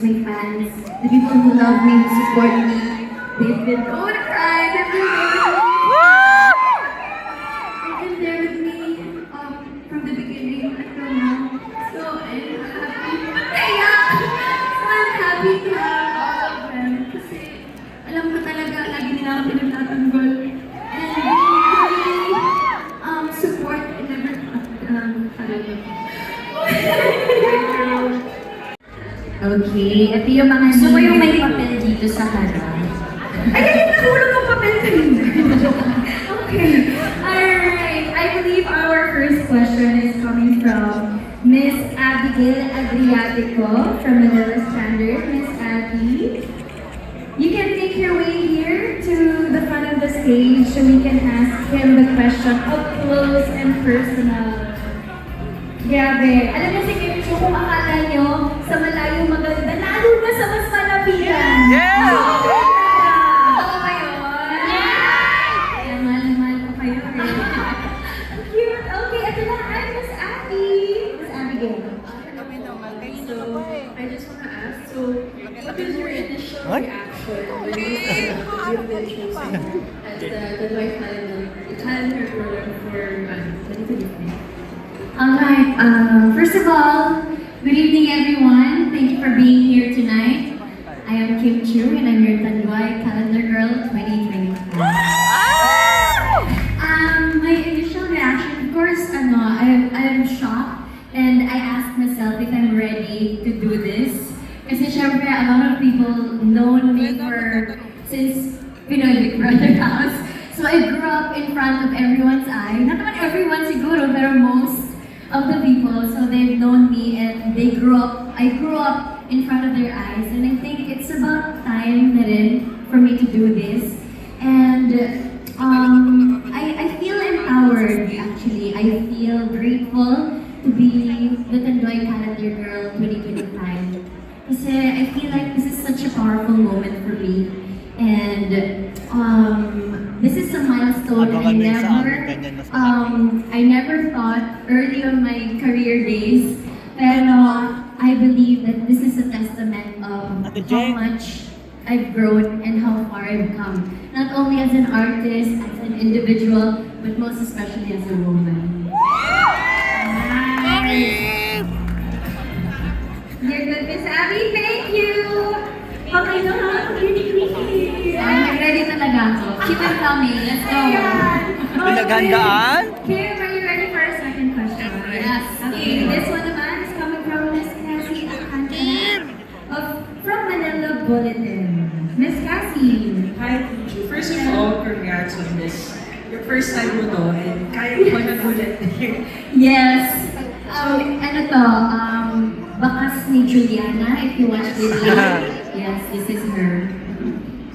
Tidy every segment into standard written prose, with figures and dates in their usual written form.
my fans, the people who love me, who support me. They've been, oh, I cried. They've been there with me from the beginning until now. So I'm happy. So I'm happy to have all of them. Kasi alam ko talaga, lagi nila ako pinagtatanggol. And they support and never Okay, ito yung mga gusto ko yung may papel dito sa harap. Ay, nahulog ang papel kanina. Okay, alright. I believe our first question is coming from Miss Abigail Adriatico from Manila Standard. Miss Abby, you can make your way here to the front of the stage so we can ask him the question up close and personal. Grabe. Alam niyo si Kim Chu, kung akala niyo sa malayo maganda, lalo na sa mas malapitan. Yeah! Oo kayo? Kaya mahal ko kayo. Ang cute. Okay, ito na. Hi, Miss Abby. Miss Abigail. So, I just want to ask, so, what was your initial reaction when you've been chosen as the Dwight Calendar program for 2023? Alright, first of all, good evening everyone. Thank you for being here tonight. I am Kim Chu and I'm your Tanduay Calendar Girl 2024. My initial reaction, of course, I'm shocked and I asked myself if I'm ready to do this. Kasi syempre, a lot of people known me since Pinoy Big Brother House. So I grew up in front of everyone's eye. Not naman everyone siguro, pero most of the people, so they've known me and I grew up in front of their eyes, and I think it's about time na rin for me to do this. And I feel empowered actually. I feel grateful to be the Tanduay Calendar Girl 2025. Kasi I feel like this is such a powerful moment for me. And this is a milestone I never thought early on my career days, pero I believe that this is a testament of how much I've grown and how far I've come. Not only as an artist, as an individual, but most especially as a woman. Nice. You're good, Miss Abby. Thank you. Okay, no, ready talaga ako. Keep on coming. Let's go. Pinaghandaan? Kim, are you ready for our second question? Yes. Okay, this one naman is coming from Miss Cassie Alcantara from Manila Bulletin. Miss Cassie. Hi, Pichu. First of all, congrats on this. Your first time mo to, and kaya mo nagulat. Yes. Ano to? Bakas ni Juliana, if you watch this live. Yes, this is her.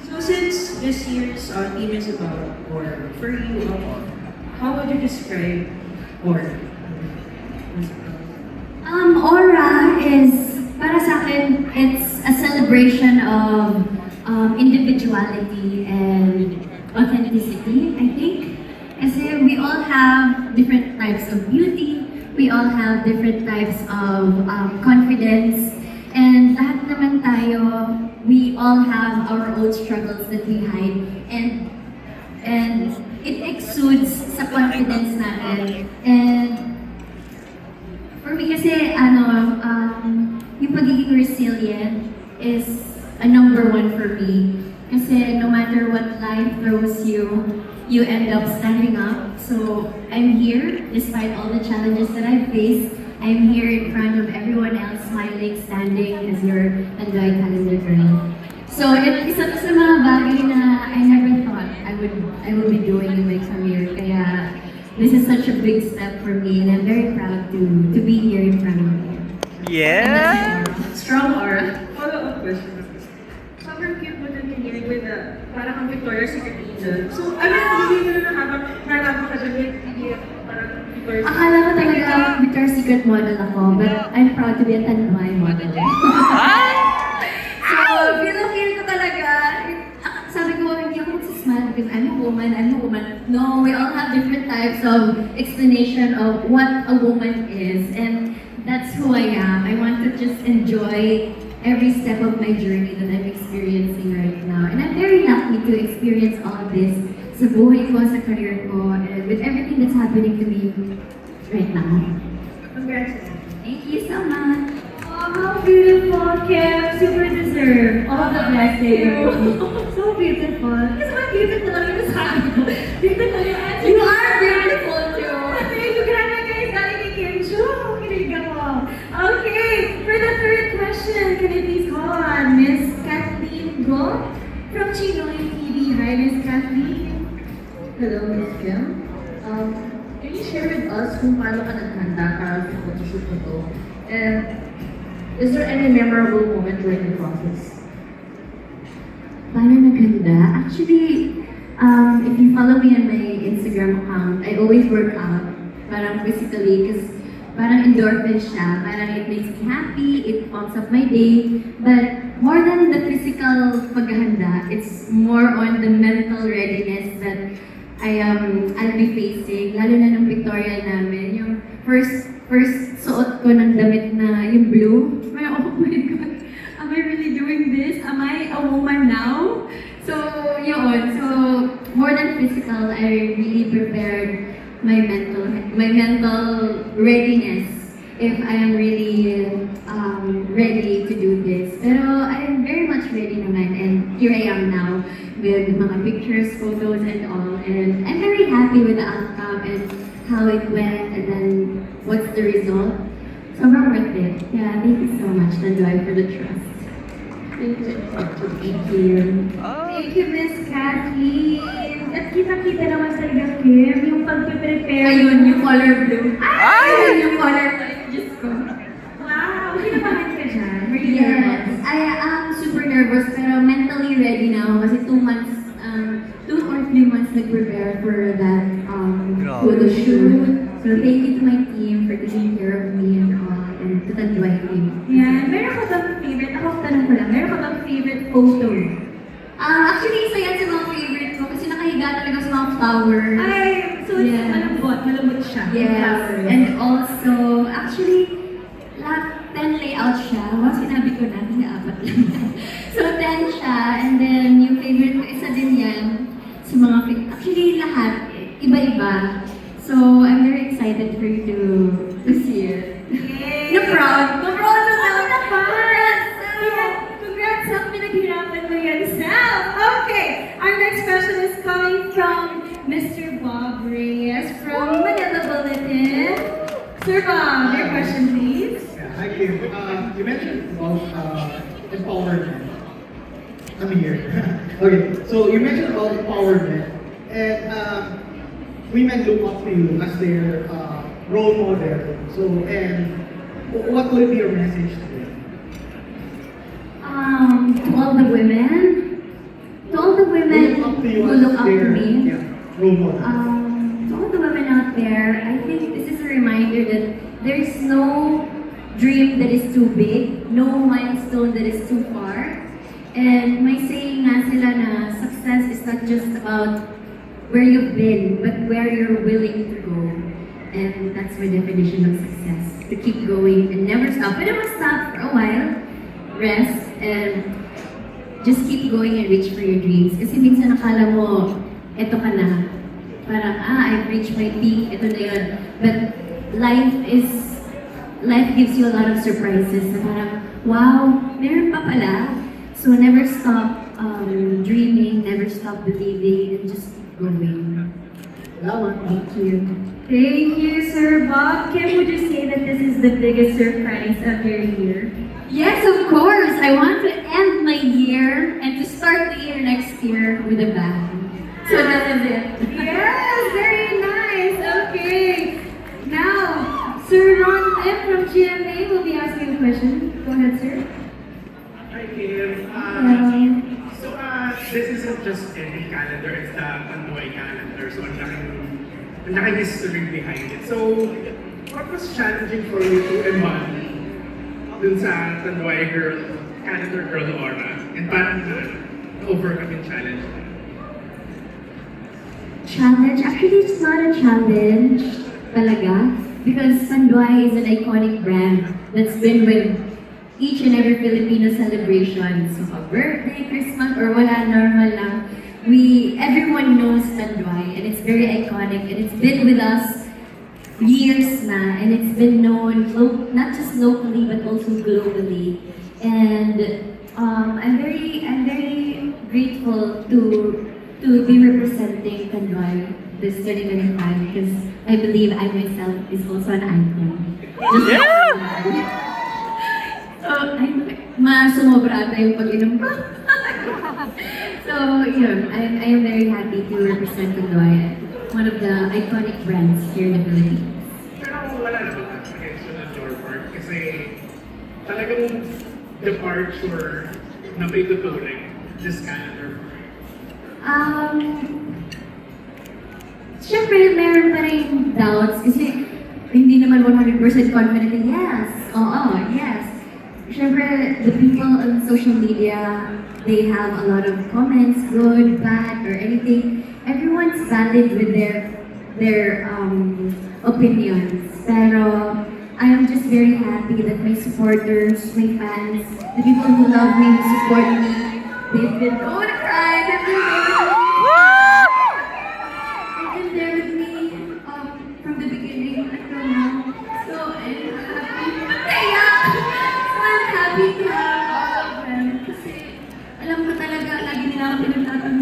So since this year's theme is about war, for you, how would you describe war? Aura is, para sa akin, it's a celebration of individuality and authenticity, I think. Kasi we all have different types of beauty, we all have different types of confidence, and lahat naman tayo, we all have our own struggles that we hide, and it exudes sa confidence natin. And for me kasi, yung pagiging resilient is a number one for me. Kasi no matter what life throws you, you end up standing up. So I'm here, despite all the challenges that I've faced. I'm here in front of everyone else, smiling, standing as your Tanduay Calendar Girl. So isa to sa mga bagay na I never thought I would be doing in my career. Kaya this is such a big step for me, and I'm very proud to be here in front of you. Yeah! Strong aura. Follow-up question. Sobrang cute mo din here with parang ang Victoria's Secret angel. So, hindi na nakapakadamit, hindi parang Victoria's Secret. Akala ko talaga Victoria's Secret model ako, but I'm proud to be a Tanduay model. So, feel ko talaga. Sabi ko, hindi ako magsismile because I'm a woman. No, we all have different types of explanation of what a woman is. And that's who I am. I want to just enjoy every step of my journey that I'm experiencing right now. And I'm very lucky to experience all of this sa buhay ko, sa career ko, and with everything that's happening to me right now. Congratulations. Thank you so much. Oh, how beautiful, Kim. Super deserve all the blessings. So beautiful. Kasi mga beautiful lang yung sabi ko. Beautiful yung answer. You are beautiful too. Thank you, grabe guys. Galing ni Kim Chu. Kinilig ako. Okay, for the third question, can I please call on Miss Kathleen Go from Chinoy TV. Hi, Miss Kathleen. Hello, Miss Kim. Can you share with us kung paano ka naghanda para sa photoshoot na to? And is there any memorable moment during the process? Paano naghanda? Actually, if you follow me on my Instagram account, I always work out. Parang physically, because parang endorphin siya. Parang it makes me happy, it pumps up my day. But more than the physical paghahanda, it's more on the mental readiness that I'll be facing. Lalo na ng pictorial namin. Yung first suot ko ng damit na yung blue. Parang, oh my God, am I really doing this? Am I a woman now? So, yun. So, more than physical, I really prepared my mental readiness if I am really ready to do this. Pero I am very much ready naman, and here I am now with mga pictures, photos, and all. And I'm very happy with the outcome and how it went, and then what's the result. Sobrang worth it. Yeah, thank you so much, Nandoy, for the trust. Thank you. Thank you. Thank you, Miss Kathleen. At kita-kita naman sa Liga Kim, yung pag-prepare. Ayun, yung color blue. Ayun, yung color blue. Diyos ko. Wow! Kinabahan ka dyan? Were you Yes, nervous? I am super nervous pero mentally ready now kasi 2 months, 2 or 3 months nag-prepare for that photo shoot. So thank you to my team for taking care of me and all, and to Tanduay team. Yan. Meron ka bang favorite? Ako, tanong ko lang. Meron ka bang favorite photo? Actually, isa yan sa mga favorite ko kasi nakahiga talaga sa mga flowers. Ay, so it's Yeah. malambot siya. Yes, Flowers. and also, actually, lahat 10 layout siya. Wow, sinabi ko na, apat lang. So 10 siya, and then yung favorite ko, isa din yan sa mga, actually lahat, iba-iba. So I'm very excited for you to see it. Yay! No proud. No proud na Ako na pa! Congrats! Congrats sa pinaghirapan mo yan, Sam! Okay, our next question is coming from Mr. Bob Reyes from Manila Bulletin. Sir Bob, your question please. Yeah, hi Kim. You mentioned about empowerment. I'm here. Okay, so you mentioned about empowerment, and women look up to you as their role model. So, and what would be your message to them? To all the women who look up to me. Yeah, role model. To all the women out there, I think this is a reminder that there's no dream that is too big, no milestone that is too far. And may saying nga sila na success is not just about where you've been, but where you're willing to go. And that's my definition of success. To keep going and never stop. But never stop for a while, rest, and just keep going and reach for your dreams. Kasi minsan nakala mo, eto ka na. Parang, I've reached my peak, ito na yun. But life gives you a lot of surprises. Na parang, wow, meron pa pala. So never stop dreaming, never stop believing, and just keep going. Thank you. Thank you, Sir Bob. Kim, would you say that this is the biggest surprise of your year? Yes, of course. I want to end my year and to start the year next year with a bang. So that is it. Yes, very nice. Okay. Now, Sir Ron Lim from GMA will be asking a question. Go ahead, sir. Hi, Kim. So, this isn't just any calendar, it's the Tanduay calendar. So, ang laking history behind it. So, what was challenging for you to embody dun sa Tanduay calendar girl aura? And paano overcome yung challenge? Challenge? Actually, it's not a challenge talaga. Because Tanduay is an iconic brand that's been with each and every Filipino celebration. So, a birthday, Christmas, or wala, normal lang. Everyone knows Tanduay, and it's very iconic, and it's been with us years na, and it's been known not just locally but also globally. And I'm very grateful to be representing Tanduay this 2025 because I believe I myself is also an icon. So, sumobra ata yung pag-inom ko. So, yun, I am very happy to represent Tanduay, one of the iconic brands here in the Philippines. Pero wala naman apprehension on your part kasi talagang departure na may tuturing this calendar. Siyempre, meron pa rin doubts kasi hindi naman 100% confident na yes, yes. Siyempre, the people on social media, they have a lot of comments, good, bad, or anything. Everyone's valid with their opinions. Pero I am just very happy that my supporters, my fans, the people who love me, who support me, they've been cry. They've been there with me from the beginning until now. So I'm happy to have all of them. Kasi alam ko talaga, lagi nila ako pinagtatanong